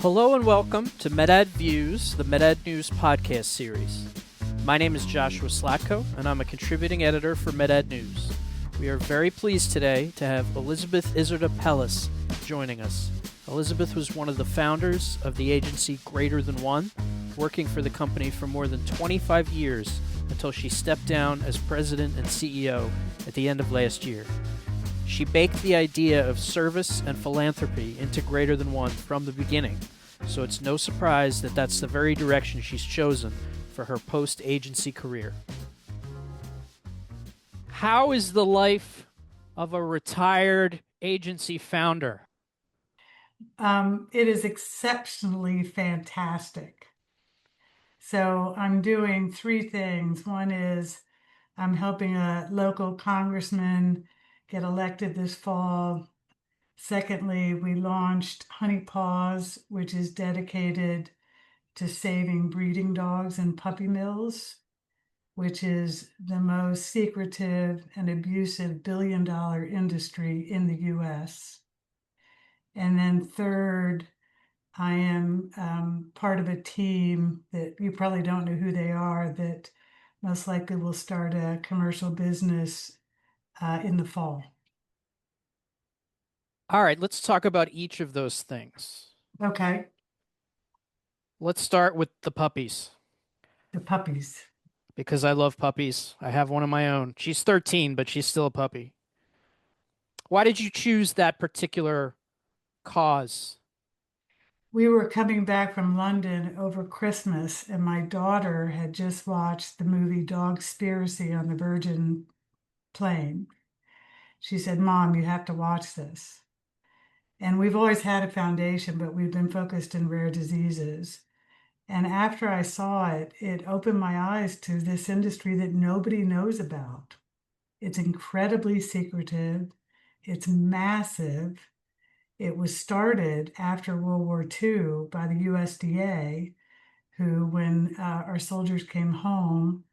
Hello and welcome to MedEd Views, the MedEd News podcast series. My name is Joshua Slatko, and I'm a contributing editor for MedEd News. We are very pleased today to have Elizabeth Izard Apelles joining us. Elizabeth was one of the founders of the agency Greater One, working for the company for more than 25 years until she stepped down as president and CEO at the end of last year. She baked the idea of service and philanthropy into Greater One from the beginning, so it's no surprise that that's the very direction she's chosen for her post-agency career. How is the life of a retired agency founder? It is exceptionally fantastic. So I'm doing three things. One is I'm helping a local congressman get elected this fall. Secondly, we launched Honey Paws, which is dedicated to saving breeding dogs in puppy mills, which is the most secretive and abusive billion-dollar industry in the US. And then third, I am part of a team that you probably don't know who they are, that most likely will start a commercial business in the fall. All right, let's talk about each of those things. Okay, Let's start with the puppies, the puppies. because I love puppies. I have one of my own. She's 13, but she's still a puppy. Why did you choose that particular cause? We were coming back from London over Christmas, and my daughter had just watched the movie Dogspiracy on the Virgin plane. She said, "Mom, you have to watch this." And we've always had a foundation, but we've been focused in rare diseases. And after I saw it, it opened my eyes to this industry that nobody knows about. It's incredibly secretive. It's massive. It was started after World War II by the USDA, who, when our soldiers came home,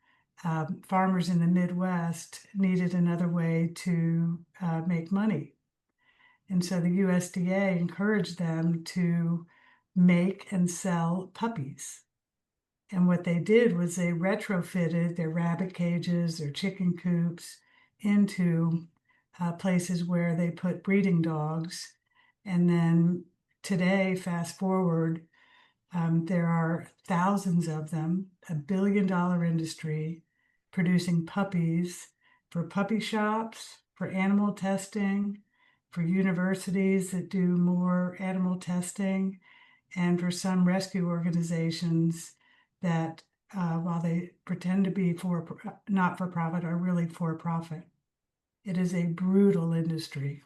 farmers in the Midwest needed another way to make money. And so the USDA encouraged them to make and sell puppies. And what they did was they retrofitted their rabbit cages, their chicken coops into places where they put breeding dogs. And then today, fast forward, there are thousands of them, $1 billion industry producing puppies for puppy shops, for animal testing, for universities that do more animal testing, and for some rescue organizations that, while they pretend to be not for profit, are really for profit. It is a brutal industry.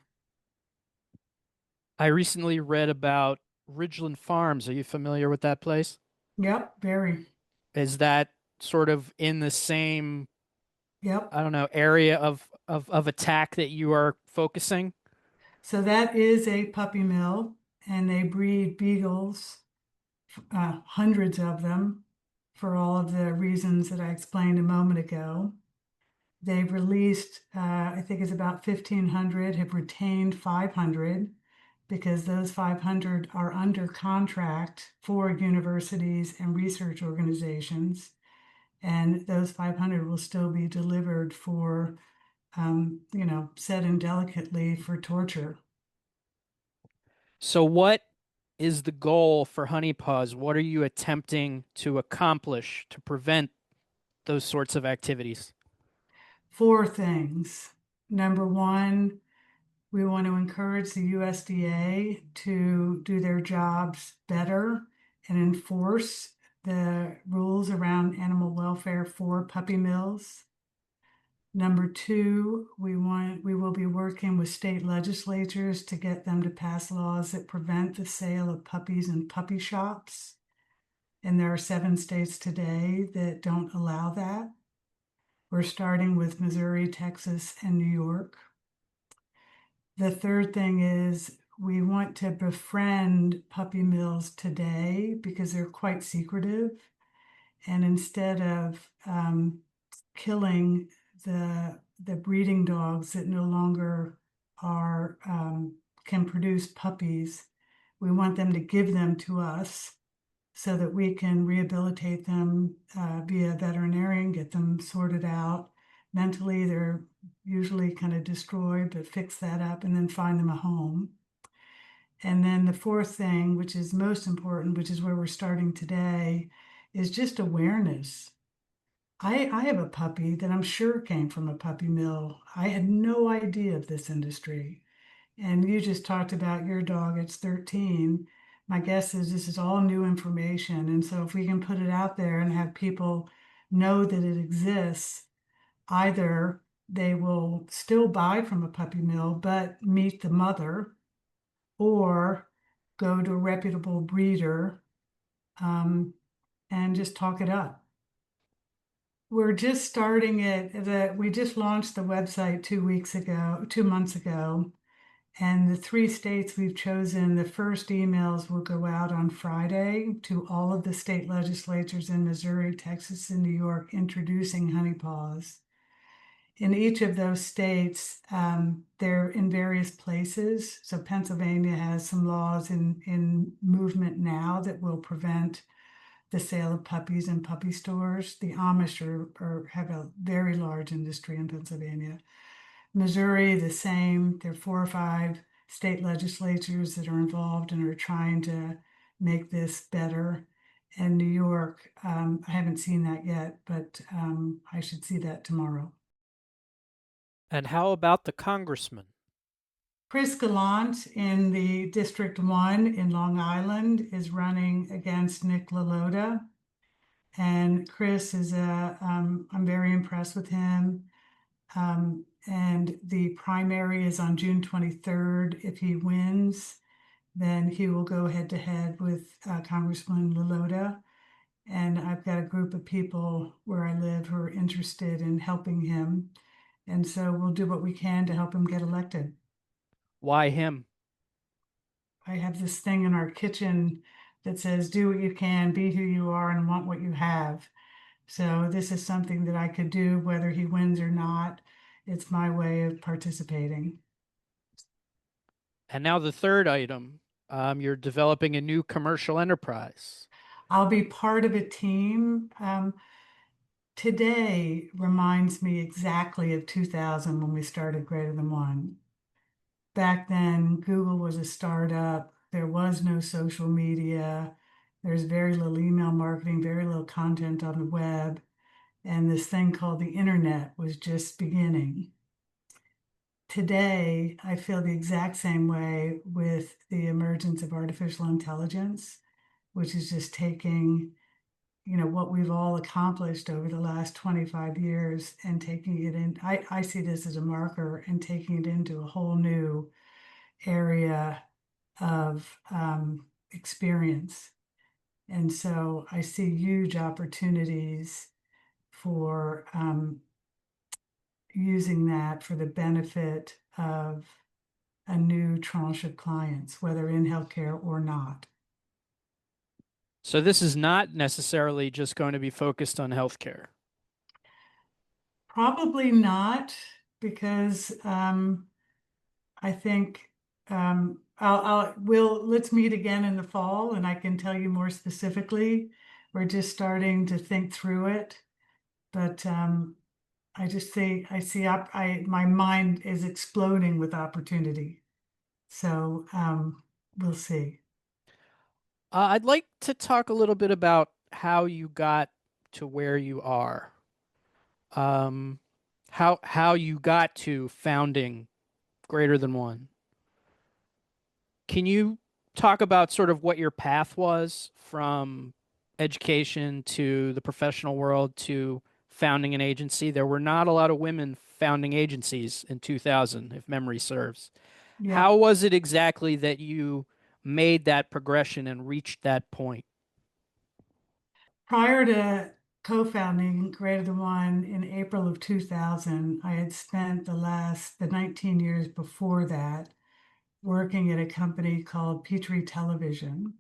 I recently read about Ridgeland Farms. Are you familiar with that place? Yep, very. Is that sort of in the same, Yep. I don't know, area of attack that you are focusing? So that is a puppy mill, and they breed beagles, hundreds of them, for all of the reasons that I explained a moment ago. They've released, I think it's about 1,500, have retained 500, because those 500 are under contract for universities and research organizations. And those 500 will still be delivered for, said indelicately, for torture. So what is the goal for Honey Paws? What are you attempting to accomplish to prevent those sorts of activities? Four things. Number one, we want to encourage the USDA to do their jobs better and enforce the rules around animal welfare for puppy mills. Number two, we will be working with state legislatures to get them to pass laws that prevent the sale of puppies in puppy shops. And there are 7 states today that don't allow that. We're starting with Missouri, Texas, and New York. The third thing is we want to befriend puppy mills today because they're quite secretive. And instead of killing the breeding dogs that no longer are can produce puppies, We want them to give them to us so that we can rehabilitate them via veterinarian, get them sorted out. Mentally, they're usually kind of destroyed, but fix that up and then find them a home. And then the fourth thing, which is most important, which is where we're starting today, is just awareness. I have a puppy that I'm sure came from a puppy mill. I had no idea of this industry. And you just talked about your dog, it's 13. My guess is this is all new information. And so if we can put it out there and have people know that it exists, either they will still buy from a puppy mill, but meet the mother, or go to a reputable breeder um, and just talk it up. We're just starting it. We just launched the website 2 weeks ago, 2 months ago. And the 3 states we've chosen, the first emails will go out on Friday to all of the state legislatures in Missouri, Texas, and New York introducing Honey Paws. In each of those states, they're in various places. So Pennsylvania has some laws in movement now that will prevent the sale of puppies in puppy stores. The Amish have a very large industry in Pennsylvania. Missouri, the same. There are 4 or 5 state legislatures that are involved and are trying to make this better. And New York, I haven't seen that yet, but I should see that tomorrow. And how about the congressman? Chris Gallant in the District 1 in Long Island is running against Nick LaLota. And Chris is I'm very impressed with him. And the primary is on June 23rd. If he wins, then he will go head to head with Congressman LaLota. And I've got a group of people where I live who are interested in helping him. And so we'll do what we can to help him get elected. Why him? I have this thing in our kitchen that says, do what you can, be who you are, and want what you have. So this is something that I could do whether he wins or not. It's my way of participating. And now the third item, you're developing a new commercial enterprise. I'll be part of a team. Today reminds me exactly of 2000 when we started Greater Than One. Back then, Google was a startup. There was no social media. There's very little email marketing, very little content on the web. And this thing called the internet was just beginning. Today, I feel the exact same way with the emergence of artificial intelligence, which is just taking, what we've all accomplished over the last 25 years and taking it in. I see this as a marker and taking it into a whole new area of experience. And so I see huge opportunities for using that for the benefit of a new tranche of clients, whether in healthcare or not. So this is not necessarily just going to be focused on healthcare. Probably not, because I think let's meet again in the fall and I can tell you more specifically. We're just starting to think through it, but I just say my mind is exploding with opportunity. So we'll see. I'd like to talk a little bit about how you got to where you are. Um, how you got to founding Greater Than One. Can you talk about sort of what your path was from education to the professional world to founding an agency? There were not a lot of women founding agencies in 2000, if memory serves. Yeah. How was it exactly that you made that progression and reached that point? Prior to co-founding Greater Than One in April of 2000, I had spent the 19 years before that working at a company called Petrie Television.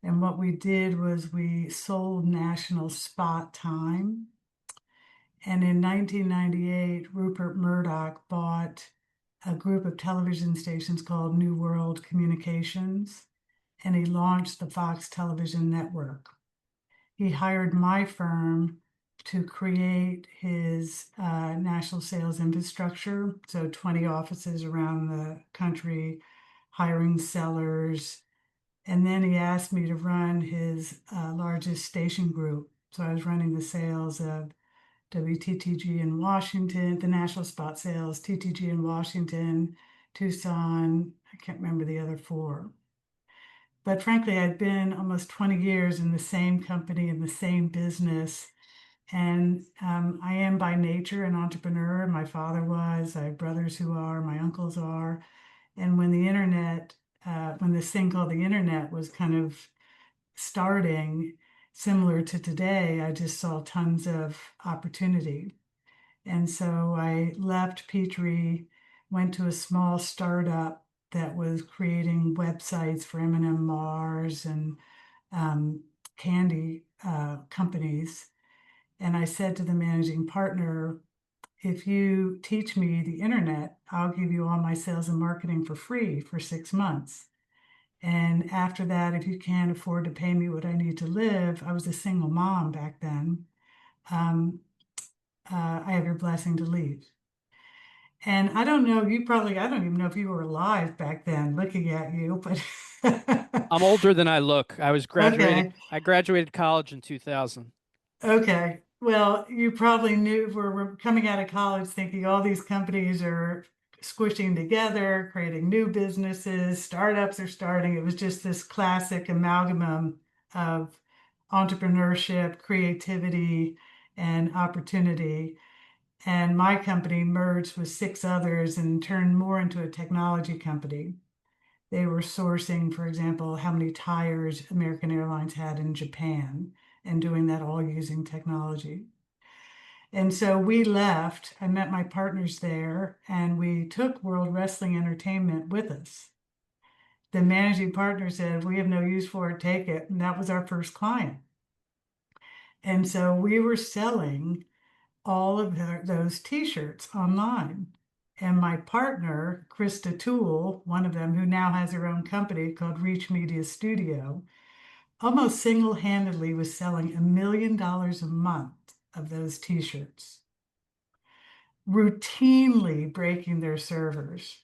And what we did was we sold national spot time. And in 1998, Rupert Murdoch bought a group of television stations called New World Communications. and he launched the Fox television network. He hired my firm to create his national sales infrastructure. So 20 offices around the country, hiring sellers. And then he asked me to run his largest station group. So I was running the sales of WTTG in Washington, the national spot sales, TTG in Washington, Tucson. I can't remember the other four. But frankly, I'd been almost 20 years in the same company, in the same business. And I am by nature an entrepreneur. My father was, I have brothers who are, my uncles are. And when the internet, when this thing called the internet was kind of starting, similar to today, I just saw tons of opportunity. And so I left Petrie, went to a small startup that was creating websites for M&M Mars and candy companies. And I said to the managing partner, if you teach me the internet, I'll give you all my sales and marketing for free for 6 months. And after that, if you can't afford to pay me what I need to live, I was a single mom back then. I have your blessing to leave. And I don't know, I don't even know if you were alive back then looking at you, but I'm older than I look. okay. I graduated college in 2000. Okay. Well, you probably knew we're coming out of college thinking all these companies are squishing together, creating new businesses, startups are starting. It was just this classic amalgam of entrepreneurship, creativity, and opportunity. And my company merged with six others and turned more into a technology company. They were sourcing, for example, how many tires American Airlines had in Japan and doing that all using technology. And so we left. I met my partners there and we took World Wrestling Entertainment with us. The managing partner said, we have no use for it, take it. And that was our first client. And so we were selling all of those t-shirts online. And my partner, Krista Toole, one of them who now has her own company called Reach Media Studio, almost single-handedly was selling $1 million a month of those t-shirts, routinely breaking their servers.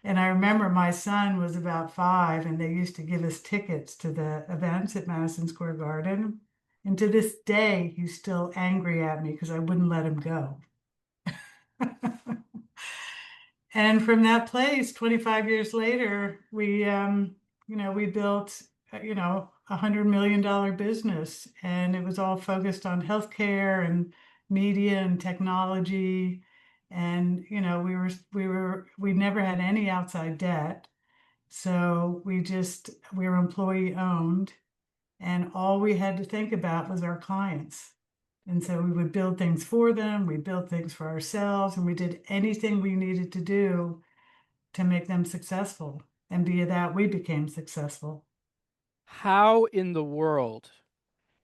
And I remember my son was about 5 and they used to give us tickets to the events at Madison Square Garden. And to this day, he's still angry at me because I wouldn't let him go. And from that place, 25 years later, we built, $100 million business, and it was all focused on healthcare and media and technology. And we never had any outside debt, so we were employee owned, and all we had to think about was our clients. And so we would build things for them, we built things for ourselves, and we did anything we needed to do to make them successful. And via that, we became successful. How in the world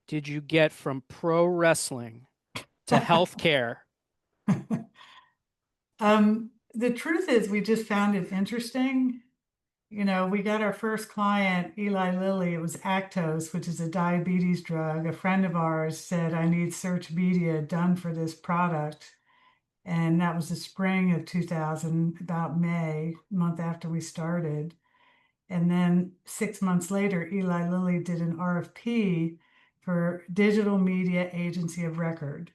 did you get from pro wrestling to healthcare? The truth is, we just found it interesting. We got our first client, Eli Lilly. It was Actos, which is a diabetes drug. A friend of ours said, I need search media done for this product. And that was the spring of 2000, about May, month after we started. And then 6 months later, Eli Lilly did an RFP for digital media agency of record.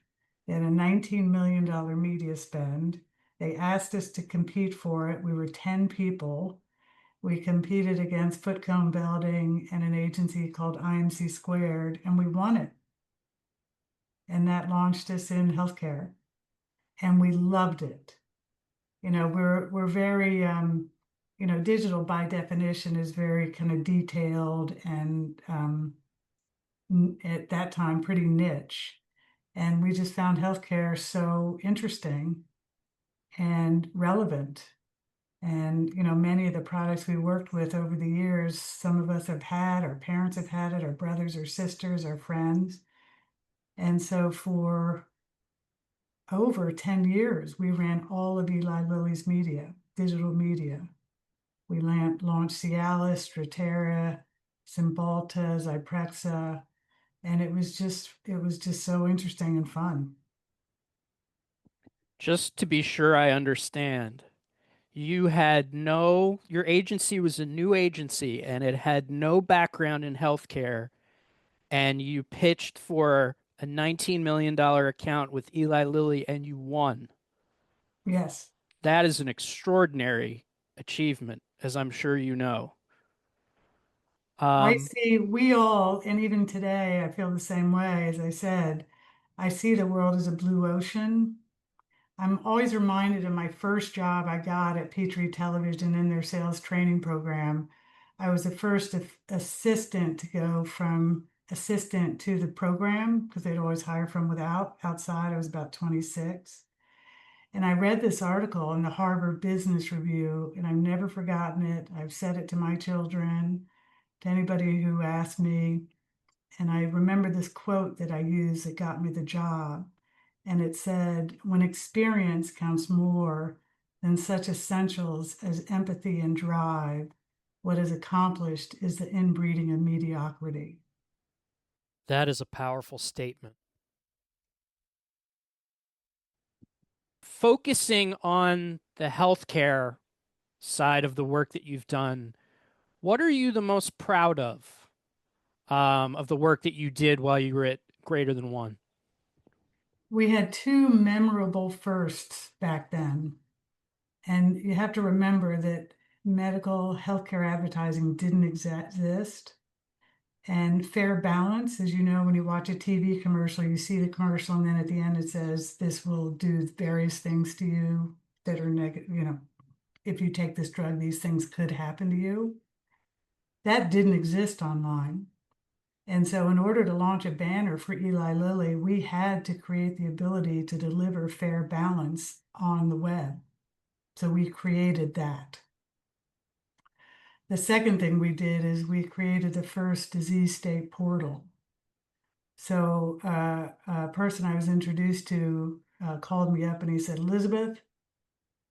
They had a $19 million media spend. They asked us to compete for it. We were 10 people. We competed against Footcone Belding and an agency called IMC Squared, and we won it. And that launched us in healthcare. And we loved it. We're very digital by definition is very kind of detailed and at that time pretty niche. And we just found healthcare so interesting and relevant. And many of the products we worked with over the years, some of us have had, our parents have had it, our brothers or sisters, our friends. And so for over 10 years, we ran all of Eli Lilly's media, digital media. We launched Cialis, Strattera, Cymbalta, Zyprexa, and it was just so interesting and fun. Just to be sure I understand, your agency was a new agency and it had no background in healthcare, and you pitched for a $19 million account with Eli Lilly and you won. Yes. That is an extraordinary achievement, as I'm sure you know. I Um, see we all, and even today, I feel the same way. As I said, I see the world as a blue ocean. I'm always reminded of my first job I got at Petrie Television in their sales training program. I was the first assistant to go from assistant to the program because they'd always hire from outside. I was about 26. And I read this article in the Harvard Business Review, and I've never forgotten it. I've said it to my children, to anybody who asked me. And I remember this quote that I used that got me the job. And it said, when experience counts more than such essentials as empathy and drive, what is accomplished is the inbreeding of mediocrity. that is a powerful statement. Focusing on the healthcare side of the work that you've done, what are you the most proud of the work that you did while you were at Greater Than One? We had two memorable firsts back then. And you have to remember that medical healthcare advertising didn't exist. And fair balance, as you know, when you watch a TV commercial, you see the commercial, and then at the end it says, this will do various things to you that are negative. If you take this drug, these things could happen to you. That didn't exist online. And so, in order to launch a banner for Eli Lilly, we had to create the ability to deliver fair balance on the web. So, we created that. The second thing we did is we created the first disease state portal. So a person I was introduced to called me up and he said, Elizabeth,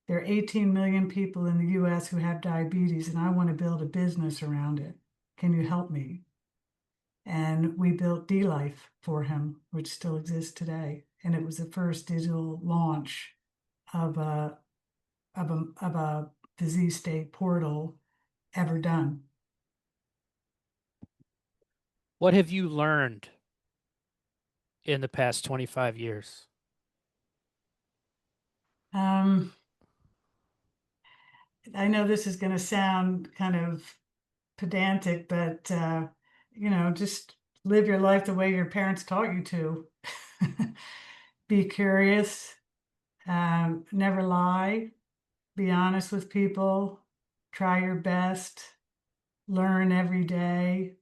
there are 18 million people in the US who have diabetes, and I want to build a business around it. Can you help me? And we built D-Life for him, which still exists today. And it was the first digital launch of a disease state portal ever done. What have you learned in the past 25 years? Um, I know this is going to sound kind of pedantic, but just live your life the way your parents taught you to. Be curious, never lie, be honest with people, try your best, learn every day.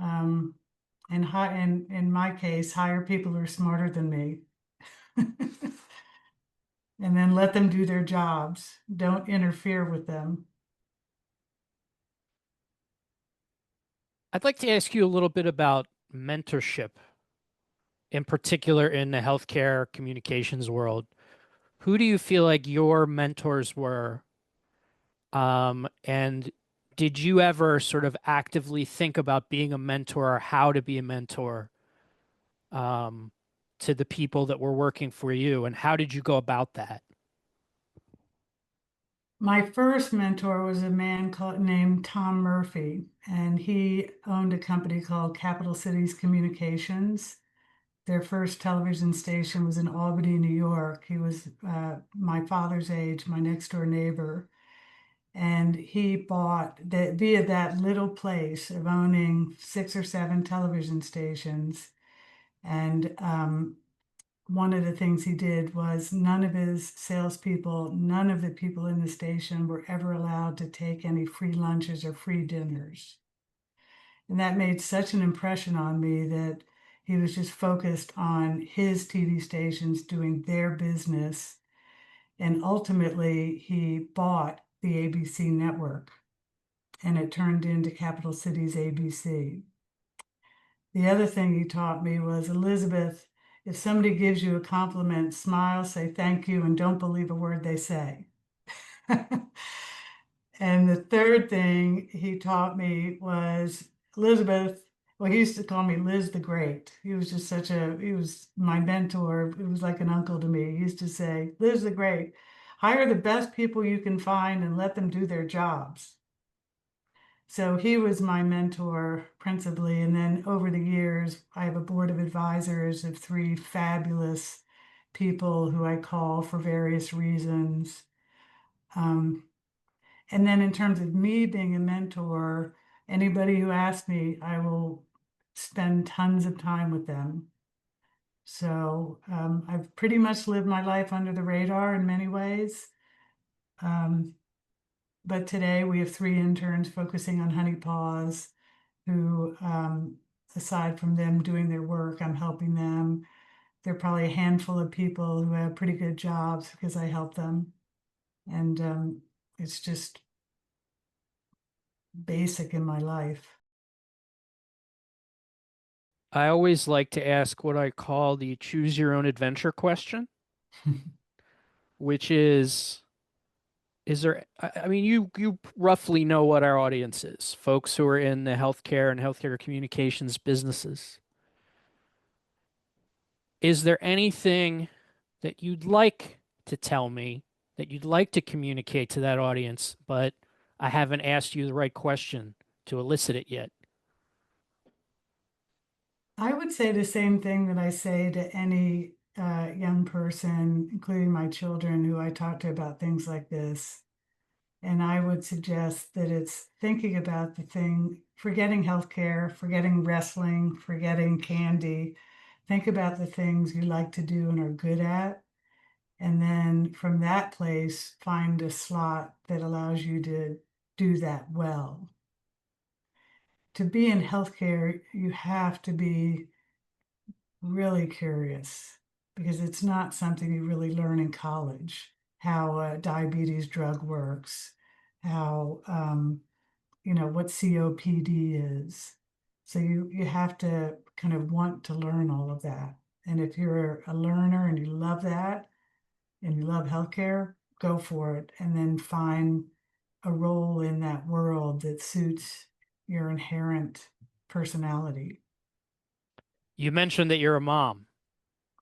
Um, and in my case, hire people who are smarter than me. And then let them do their jobs. Don't interfere with them. I'd like to ask you a little bit about mentorship, in particular in the healthcare communications world. Who do you feel like your mentors were? And did you ever sort of actively think about being a mentor or how to be a mentor um, to the people that were working for you? And how did you go about that? My first mentor was a man named Tom Murphy, and he owned a company called Capital Cities Communications. Their first television station was in Albany, New York. He was my father's age, my next door neighbor. And he bought that via that little place of owning 6 or 7 television stations. And one of the things he did was none of his salespeople, none of the people in the station were ever allowed to take any free lunches or free dinners. And that made such an impression on me that he was just focused on his TV stations doing their business. And ultimately, he bought the ABC network and it turned into Capital Cities ABC. The other thing he taught me was, Elizabeth, if somebody gives you a compliment, smile, say thank you, and don't believe a word they say. And the third thing he taught me was Elizabeth. Well, he used to call me Liz the Great. He was just he was my mentor. It was like an uncle to me. He used to say, Liz the Great, hire the best people you can find and let them do their jobs. So he was my mentor principally. And then over the years, I have a board of advisors of three fabulous people who I call for various reasons. Um, and then in terms of me being a mentor, anybody who asks me, I will spend tons of time with them. So I've pretty much lived my life under the radar in many ways. Um, but today we have three interns focusing on Honey Paws who, aside from them doing their work, I'm helping them. There are probably a handful of people who have pretty good jobs because I help them. And it's just basic in my life. I always like to ask what I call the choose your own adventure question, which is there, I mean, you roughly know what our audience is, folks who are in the healthcare and healthcare communications businesses. Is there anything that you'd like to tell me, that you'd like to communicate to that audience, but I haven't asked you the right question to elicit it yet? I would say the same thing that I say to any young person, including my children who I talk to about things like this. And I would suggest that it's thinking about the thing, forgetting healthcare, forgetting wrestling, forgetting candy. Think about the things you like to do and are good at. And then from that place, find a slot that allows you to do that well. To be in healthcare, you have to be really curious because it's not something you really learn in college, how a diabetes drug works, how, what COPD is. So you have to kind of want to learn all of that. And if you're a learner and you love that and you love healthcare, go for it and then find a role in that world that suits your inherent personality. You mentioned that you're a mom.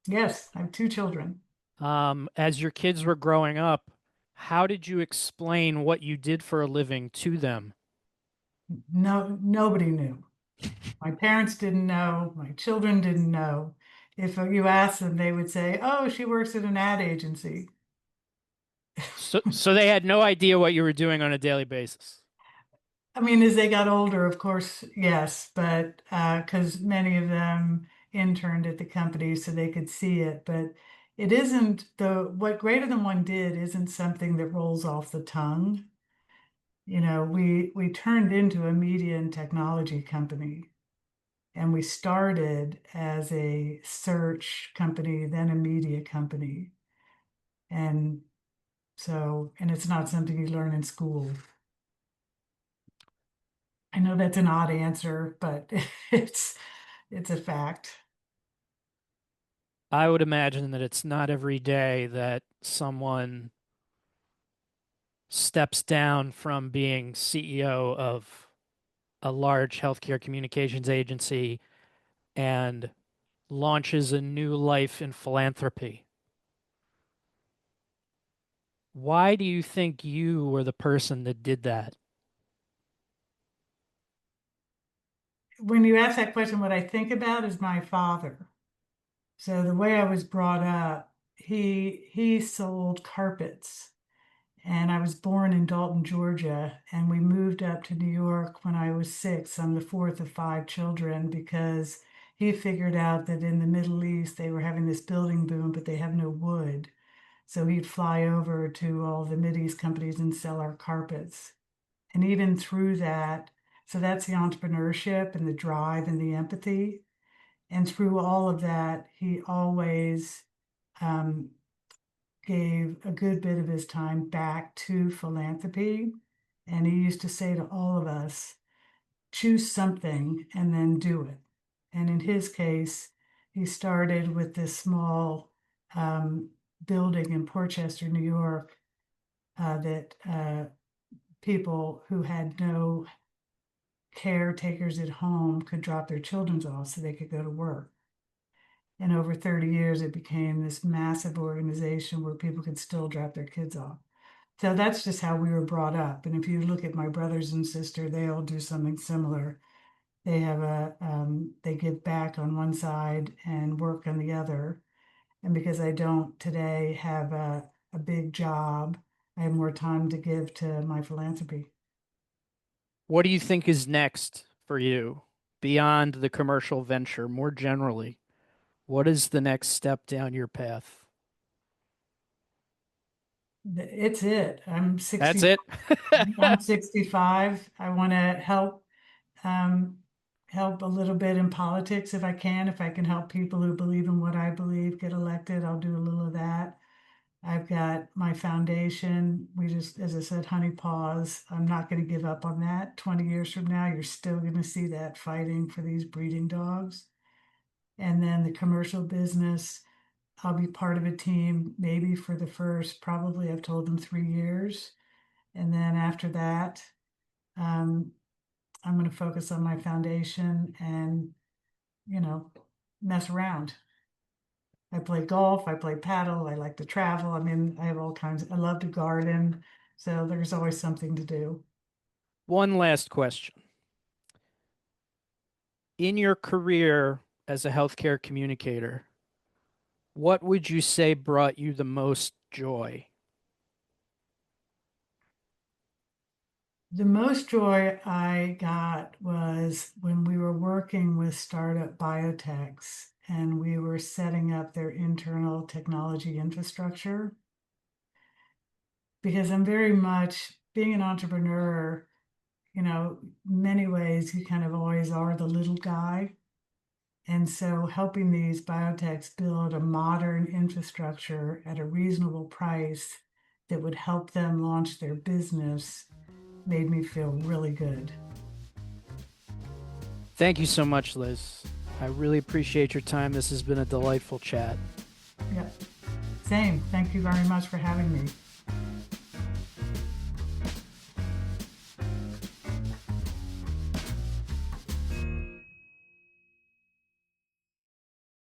Yes, I have two children. As your kids were growing up, how did you explain what you did for a living to them? No, nobody knew. My parents didn't know. My children didn't know. If you asked them, they would say, "Oh, she works at an ad agency." So they had no idea what you were doing on a daily basis. I mean, as they got older, of course, yes, but because many of them interned at the company so they could see it. But it isn't what Greater Than One did isn't something that rolls off the tongue. We turned into a media and technology company. And we started as a search company, then a media company. And and it's not something you learn in school. I know that's an odd answer, but it's it's a fact. I would imagine that it's not every day that someone steps down from being CEO of a large healthcare communications agency and launches a new life in philanthropy. Why do you think you were the person that did that? When you ask that question, what I think about is my father. So the way I was brought up, he sold carpets. And I was born in Dalton, Georgia, and we moved up to New York when I was 6. I'm the fourth of 5 children because he figured out that in the Middle East they were having this building boom, but they have no wood. So he'd fly over to all the Mideast companies and sell our carpets. And even through that, so that's the entrepreneurship and the drive and the empathy. And through all of that, he always um, gave a good bit of his time back to philanthropy. And he used to say to all of us, choose something and then do it. And in his case, he started with this small building in Portchester, New York, that people who had no caretakers at home could drop their children off so they could go to work. And over 30 years, it became this massive organization where people could still drop their kids off. So that's just how we were brought up. And if you look at my brothers and sister, they all do something similar. They have they give back on one side and work on the other. And because I don't today have a big job, I have more time to give to my philanthropy. What do you think is next for you beyond the commercial venture more generally? What is the next step down your path? It's it. I'm That's 60. it. I'm 65. I want to um, help a little bit in politics if I can. If I can help people who believe in what I believe get elected, I'll do a little of that. I've got my foundation. We just, as I said, Honey Paws. I'm not going to give up on that. 20 years from now, you're still going to see that fighting for these breeding dogs. And then the commercial business, I'll be part of a team maybe for the first, probably I've told them 3 years. And then after that, um, I'm going to focus on my foundation and, you know, mess around. I play golf, I play paddle, I like to travel. I mean, I have all kinds, I love to garden. So there's always something to do. One last question. In your career as a healthcare communicator, what would you say brought you the most joy? The most joy I got was when we were working with startup biotechs and we were setting up their internal technology infrastructure. Because I'm very much being an entrepreneur, many ways you kind of always are the little guy. And so helping these biotechs build a modern infrastructure at a reasonable price that would help them launch their business made me feel really good. Thank you so much, Liz. I really appreciate your time. This has been a delightful chat. Yeah, same. Thank you very much for having me.